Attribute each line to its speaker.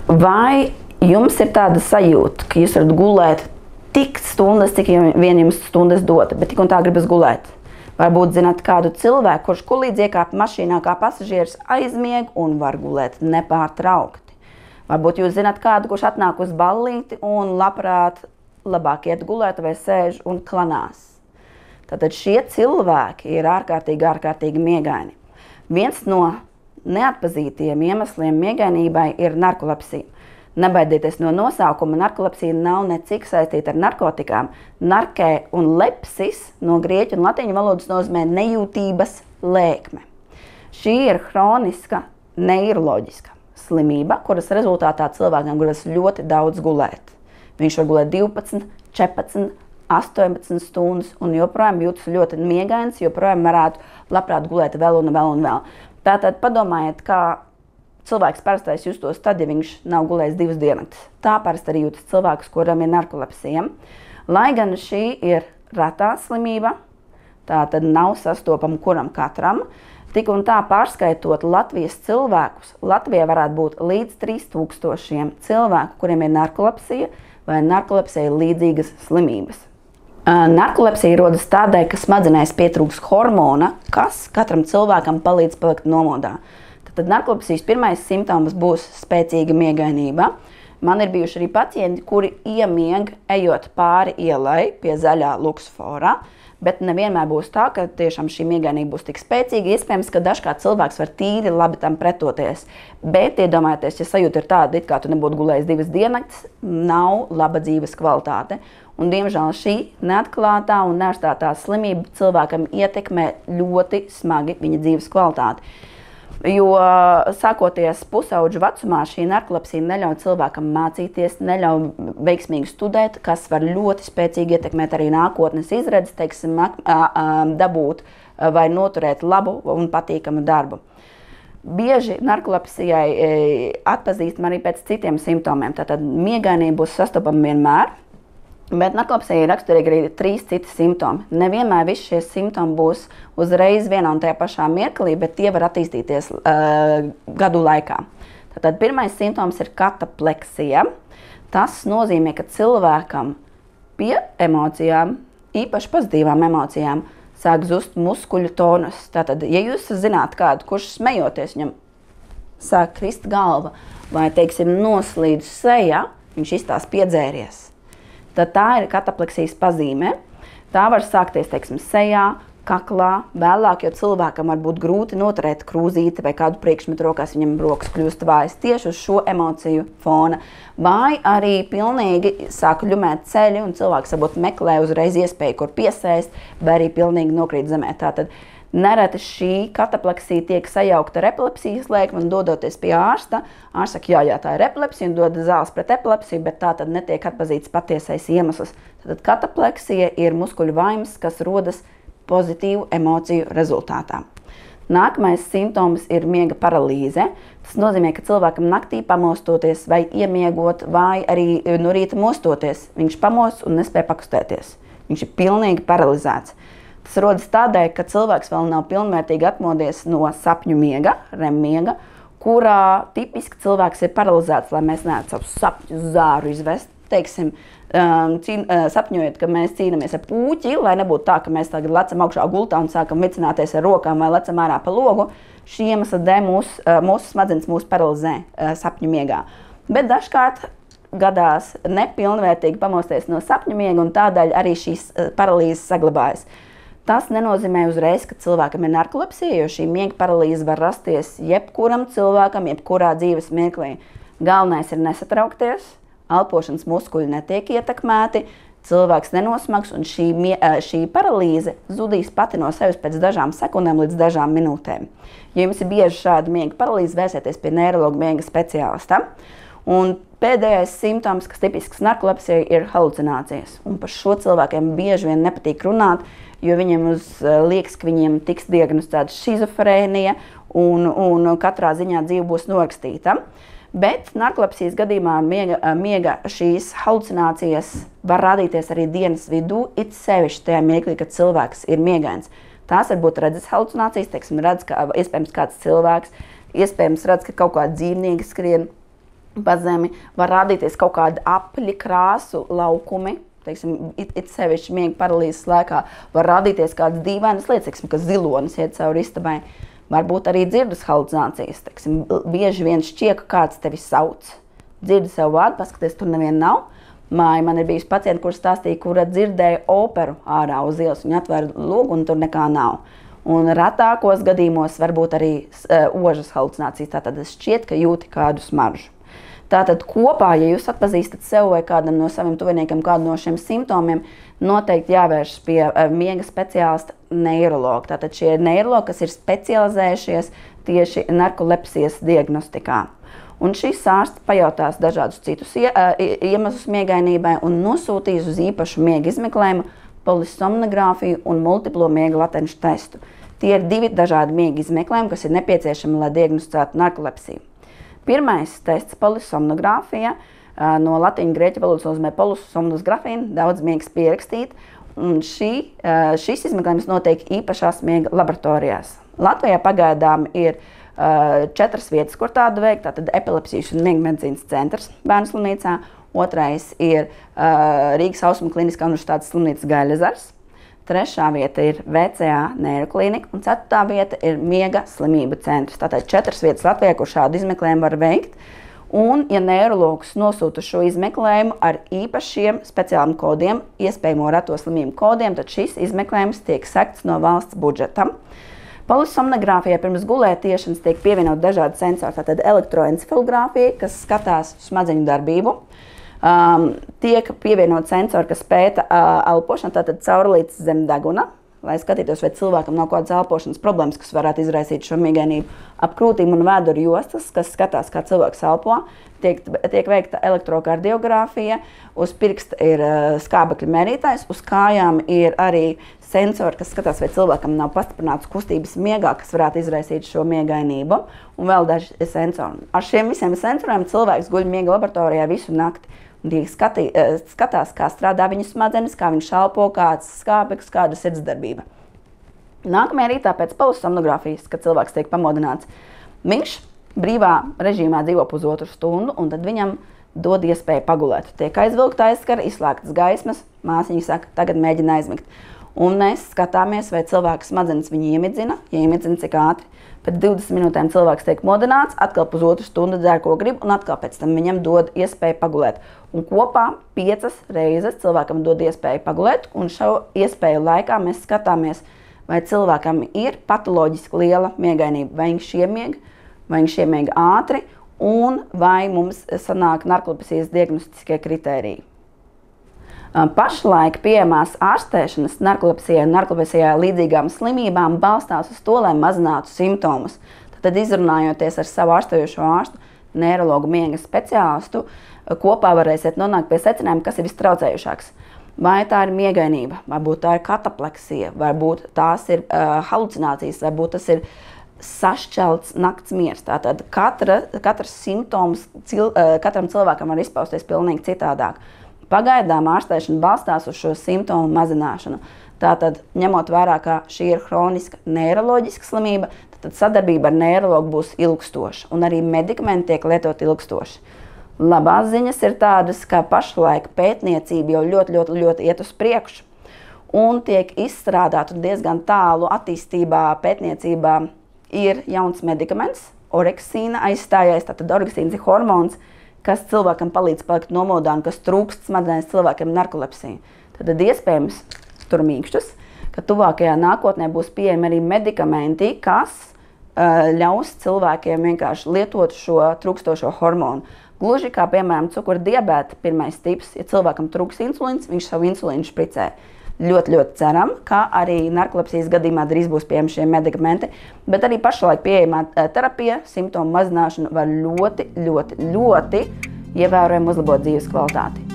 Speaker 1: Vai jums ir tāda sajūta, ka jūs varat gulēt tik stundas, cik vien jums stundas dota, bet tik un tā gribas gulēt? Varbūt zināt kādu cilvēku, kurš kulīdz iekāp mašīnā kā pasažieris, aizmieg un var gulēt nepārtraukti. Varbūt jūs zināt kādu, kurš atnāk uz ballīti un labprāt labāk iet gulēt vai sēž un klanās. Tātad šie cilvēki ir ārkārtīgi miegaini. Viens no neatpazītiem iemesliem miegainībai ir narkolepsija. Nebaidieties no nosaukuma, narkolepsija nav necik saistīta ar narkotikām. Narkē un lepsis no grieķu un latīņu valodas nozīmē nejūtības lēkme. Šī ir hroniska, neiroloģiska slimība, kuras rezultātā cilvēkam gribas ļoti daudz gulēt. Viņš var gulēt 12, 14, 18 stundas un joprojām jūtas ļoti miegains, joprojām varētu labprāt gulēt vēl un vēl un vēl. Tātad padomājiet, kā cilvēks parastais justos tad, ja viņš nav gulējis 2 diennaktis. Tā parasti arī jūtas cilvēks, kuram ir narkolepsija. Lai gan šī ir retā slimība, tā tad nav sastopama kuram katram, tik un tā pārskaitot Latvijas cilvēkus, Latvijā varētu būt līdz 3000 cilvēku, kuriem ir narkolepsija vai narkolepsija līdzīgas slimības. Narkolepsija rodas tādēļ, ka smadzenēs pietrūkst hormona, kas katram cilvēkam palīdz palikt nomodā. Tad narkolepsijas pirmais simptoms būs spēcīga miegainība. Man ir bijuši arī pacienti, kuri iemieg ejot pāri ielai pie zaļā luksfora, bet nevienmēr būs tā, ka tiešām šī miegainība būs tik spēcīga. Iespējams, ka dažkārt cilvēks var tīri labi tam pretoties. Bet iedomājieties, ja sajūta ir tāda, it kā tu nebūtu gulējis 2 diennaktis, nav laba dzīves kvalitāte. Un, diemžēl, šī neatklātā un nearstātā slimība cilvēkam ietekmē ļoti smagi viņa dzīves kvalitāti. Jo sākoties pusauģu vecumā, šī narkolepsija neļauj cilvēkam mācīties, neļauj veiksmīgi studēt, kas var ļoti spēcīgi ietekmēt arī nākotnes izredzes, teiksim, dabūt vai noturēt labu un patīkamu darbu. Bieži narkolepsijai atpazīstam arī pēc citiem simptomiem. Tātad miegainība būs sastopama vienmēr. Bet narkolepsija ir raksturīgi arī 3 citi simptomi. Nevienmēr visi šie simptomi būs uzreiz vienā un tajā pašā mirklī, bet tie var attīstīties gadu laikā. Tātad pirmais simptoms ir katapleksija. Tas nozīmē, ka cilvēkam pie emocijām, īpaši pozitīvām emocijām, sāk zust muskuļu tonus. Tātad, ja jūs zināt kādu, kurš smejoties, viņam sāk krist galva vai, teiksim, noslīd seja, viņš izstās piedzēries. Tad tā ir katapleksijas pazīme. Tā var sākties, teiksim, sejā, kaklā, vēlāk, jo cilvēkam var būt grūti noturēt krūzīti vai kādu priekšmetu rokās, viņam rokas kļūst vājas tieši uz šo emociju fona. Vai arī pilnīgi sāk ļumēt ceļi un cilvēks varbūt meklē uzreiz iespēju, kur piesēst, vai arī pilnīgi nokrīt zemē. Tātad nereti šī katapleksija tiek sajaukta ar epilepsijas lēkmi un dodoties pie ārsta. Ārsts saka, jā, tā ir epilepsija un dod zāles pret epilepsiju, bet tā tad netiek atpazīts patiesais iemesls. Tātad katapleksija ir muskuļu vaimas, kas rodas pozitīvu emociju rezultātā. Nākamais simptoms ir miega paralīze. Tas nozīmē, ka cilvēkam naktī pamostoties vai iemiegot vai arī no rīta mostoties, viņš pamost un nespēja pakustēties. Viņš ir pilnīgi paralizēts. Tas rodas tādēļ, ka cilvēks vēl nav pilnvērtīgi atmodies no sapņu miega, REM miega, kurā tipiski cilvēks ir paralizēts, lai mēs nevarētu savus sapņus zāru izvest. Teiksim, sapņojot, ka mēs cīnāmies ar pūķi, lai nebūtu tā, ka mēs tagad lecam augšā gultā un sākam vicināties ar rokām vai lecam ārā pa logu. Šī iemesla dēļ mūsu smadzenes mūs paralizē sapņu miegā. Bet dažkārt gadās nepilnvērtīgi pamosties no sapņu miega un tādēļ arī šīs paralīzes saglabājas. Tas nenozīmē uzreiz, ka cilvēkam ir narkolepsija, jo šī miega paralīze var rasties jebkuram cilvēkam, jebkurā dzīves mirklī. Galvenais ir nesatraukties, elpošanas muskuļi netiek ietekmēti, cilvēks nenosmags un šī paralīze zudīs pati no sevis pēc dažām sekundēm līdz dažām minūtēm. Ja jums ir bieži šāda miega paralīze, vērsieties pie neirologa miega speciālista. Un pēdējais simptoms, kas tipisks narkolepsijai, ir halucinācijas. Un par šo cilvēkiem bieži vien nepatīk runāt, jo viņiem liekas, ka viņiem tiks diagnosticēta šizofrēnija un katrā ziņā dzīve būs norakstīta. Bet narkolepsijas gadījumā miega šīs halucinācijas var rādīties arī dienas vidū, it sevišķi tajā mirklī, kad cilvēks ir miegains. Tās var būt redzes halucinācijas, teiksim, redz, ka iespējams kāds cilvēks, iespējams redz, ka kaut kādi dzīvnieki skrien, pa zemi, var rādīties kaut kādi apli krāsu laukumi, teiksim, it sevišķi miega paralīzes laikā, var rādīties kādas dīvainas lietas, teiksim, ka zilonis iet cauri istabai, varbūt arī dzirdes halucinācijas, teiksim, bieži vien šķiet, ka kāds tevi sauc, dzirdi sev vārdu, paskaties, tur neviena nav. Man ir bijusi pacienti, kur stāstīja, kura dzirdēja operu ārā uz ielas, viņa atvēra logu un tur nekā nav. Un retākos gadījumos varbūt arī ožas halucinācijas, tātad šķiet, ka jūti kādu smaržu. Tātad kopā, ja jūs atpazīstat sev vai kādam no saviem tuviniekiem kādu no šiem simptomiem, noteikti jāvēršas pie miega speciālista neirologa. Tātad šie ir neirologi, kas ir specializējušies tieši narkolepsijas diagnostikā. Un šīs ārsts pajautās dažādus citus iemeslus miegainībai un nosūtīs uz īpašu miega izmeklējumu, polisomnogrāfiju un multiplo miega latenču testu. Tie ir 2 dažādi miega izmeklējumi, kas ir nepieciešami, lai diagnosticētu narkolepsiju. Pirmais tests polisomnogrāfija, no latīņu grieķu valodas nozīmē polisomnogrāfija, daudz miegas pierakstīt, un šis izmeklējums notiek īpašās miega laboratorijās. Latvijā pagaidām ir 4 vietas, kur tādu veikt, tātad epilepsijas un miega medicīnas centrs Bērnu slimnīcā, otrais ir Rīgas Austrumu Kliniskā universitātes slimnīcas Gaļezars, 3. vieta ir VCA neiroklinika un 4. vieta ir miega slimību centrs. Tātad 4 vietas Latvijā, kur šādu izmeklējumu var veikt. Un, ja neirologs nosūta šo izmeklējumu ar īpašiem speciāliem kodiem, iespējamo reto slimību kodiem, tad šis izmeklējums tiek sekts no valsts budžetam. Polisomnogrāfijai pirms gulētiešanas tiek pievienot dažādi sensori, tātad elektroencefalogrāfija, kas skatās smadzeņu darbību. Tiek pievienot sensori, kas pēta elpošanu, tātad caurulītes zem deguna, lai skatītos, vai cilvēkam nav kādas elpošanas problēmas, kas varētu izraisīt šo miegainību. Ap krūtīm un vēduru jostas, kas skatās, kā cilvēks elpo, tiek veikta elektrokardiogrāfija, uz pirksta ir skābekļa mērītājs, uz kājām ir arī sensori, kas skatās, vai cilvēkam nav pastiprinātas kustības miegā, kas varētu izraisīt šo miegainību, un vēl daži sensori. Ar šiem visiem sensoriem cilvēks guļ miega laboratorijā visu nakti. Un skatās, kā strādā viņa smadzenes, kā viņš elpo, kāds skābeklis, kāda sirdsdarbība. Nākamajā rītā pēc polisomnogrāfijas, kad cilvēks tiek pamodināts, viņš brīvā režīmā dzīvo pusotru stundu, un tad viņam dod iespēju pagulēt. Tiek aizvilkta aizskara, izslēgtas gaismas, māsiņa saka, tagad mēģina aizmigt. Un mēs skatāmies, vai cilvēka smadzenes viņu iemidzina, ja iemidzina cik ātri. Pēc 20 minūtēm cilvēks tiek modināts, atkal pusotru stundu dzer, ko grib, un atkal pēc tam viņam dod iespēju pagulēt. Un kopā 5 reizes cilvēkam dod iespēju pagulēt, un šo iespēju laikā mēs skatāmies, vai cilvēkam ir patoloģiski liela miegainība, vai viņš iemiega ātri, un vai mums sanāk narkolepsijas diagnostiskie kritēriji. Pašlaik pieejamās ārstēšanas narkolepsijai un narkolepsijai līdzīgām slimībām balstās uz to, lai mazinātu simptomus. Tad izrunājoties ar savu ārstējošo ārstu, neirologu miega speciālistu, kopā varēsiet nonākt pie secinājuma, kas ir vistraucējušāks. Vai tā ir miegainība, varbūt tā ir katapleksija, varbūt tās ir halucinācijas, varbūt tas ir sašķelts nakts miers. Tātad katrs simptoms katram cilvēkam var izpausties pilnīgi citādāk. Pagaidām ārstēšana balstās uz šo simptomu mazināšanu. Tātad, ņemot vērā, ka šī ir hroniska neiroloģiska slimība, tad sadarbība ar neirologu būs ilgstoša, un arī medikamenti tiek lietot ilgstoši. Labās ziņas ir tādas, ka pašlaik pētniecība jau ļoti iet uz priekšu, un tiek izstrādāt un diezgan tālu attīstībā pētniecībā ir jauns medikaments, oreksīna aizstājais, tātad oreksīns ir hormons, kas cilvēkam palīdz palikt nomodā un kas trūkst smadzenēs cilvēkiem narkolepsiju. Tad iespējams, tur mīkšķus, ka tuvākajā nākotnē būs pieejami arī medikamenti, kas ļaus cilvēkiem vienkārši lietot šo trūkstošo hormonu. Gluži kā, piemēram, cukura diabēta 1. tips, ja cilvēkam trūks insulīns, viņš savu insulīnu špricē. Ļoti ceram, ka arī narkolepsijas gadījumā drīz būs pieejami šie medikamenti, bet arī pašlaik pieejamā terapija, simptomu mazināšana var ļoti ievērojami uzlabot dzīves kvalitāti.